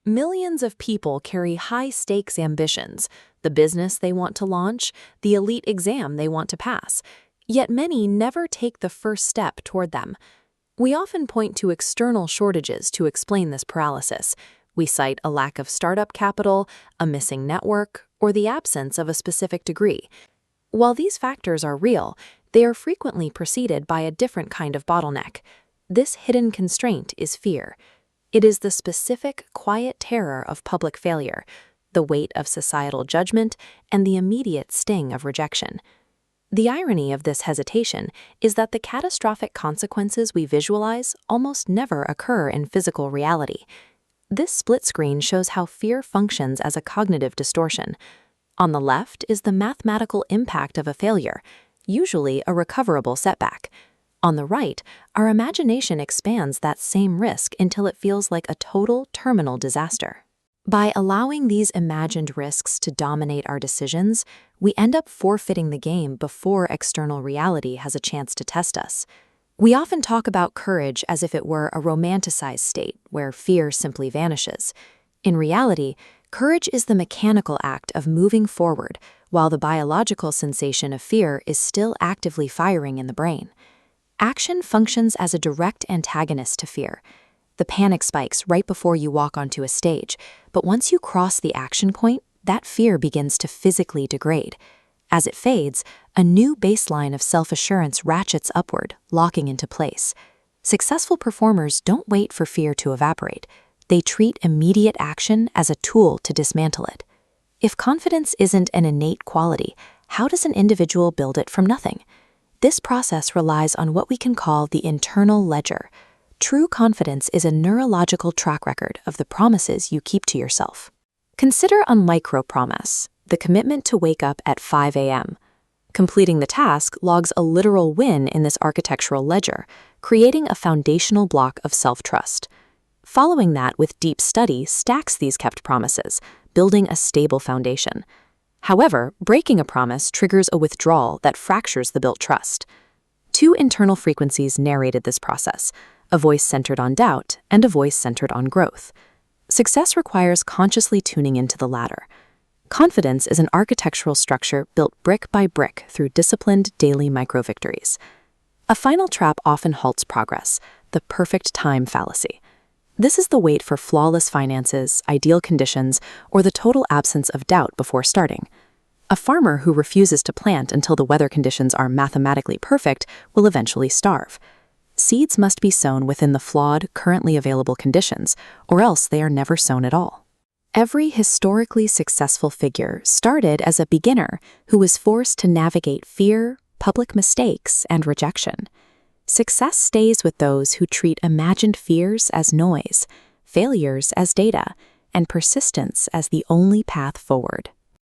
Millions of people carry high-stakes ambitions, the business they want to launch, the elite exam they want to pass, yet many never take the first step toward them. We often point to external shortages to explain this paralysis. We cite a lack of startup capital, a missing network, or the absence of a specific degree. While these factors are real, they are frequently preceded by a different kind of bottleneck. This hidden constraint is fear. It is the specific, quiet terror of public failure, the weight of societal judgment, and the immediate sting of rejection. The irony of this hesitation is that the catastrophic consequences we visualize almost never occur in physical reality. This split screen shows how fear functions as a cognitive distortion. On the left is the mathematical impact of a failure, usually a recoverable setback. On the right, our imagination expands that same risk until it feels like a total terminal disaster. By allowing these imagined risks to dominate our decisions, we end up forfeiting the game before external reality has a chance to test us. We often talk about courage as if it were a romanticized state where fear simply vanishes. In reality, courage is the mechanical act of moving forward while the biological sensation of fear is still actively firing in the brain. Action functions as a direct antagonist to fear. The panic spikes right before you walk onto a stage, but once you cross the action point, that fear begins to physically degrade. As it fades, a new baseline of self-assurance ratchets upward, locking into place. Successful performers don't wait for fear to evaporate. They treat immediate action as a tool to dismantle it. If confidence isn't an innate quality, how does an individual build it from nothing? This process relies on what we can call the internal ledger. True confidence is a neurological track record of the promises you keep to yourself. Consider a micro-promise, the commitment to wake up at 5 a.m. Completing the task logs a literal win in this architectural ledger, creating a foundational block of self-trust. Following that with deep study stacks these kept promises, building a stable foundation. However, breaking a promise triggers a withdrawal that fractures the built trust. Two internal frequencies narrated this process, a voice centered on doubt and a voice centered on growth. Success requires consciously tuning into the latter. Confidence is an architectural structure built brick by brick through disciplined daily micro-victories. A final trap often halts progress, the perfect time fallacy. This is the wait for flawless finances, ideal conditions, or the total absence of doubt before starting. A farmer who refuses to plant until the weather conditions are mathematically perfect will eventually starve. Seeds must be sown within the flawed, currently available conditions, or else they are never sown at all. Every historically successful figure started as a beginner who was forced to navigate fear, public mistakes, and rejection. Success stays with those who treat imagined fears as noise, failures as data, and persistence as the only path forward.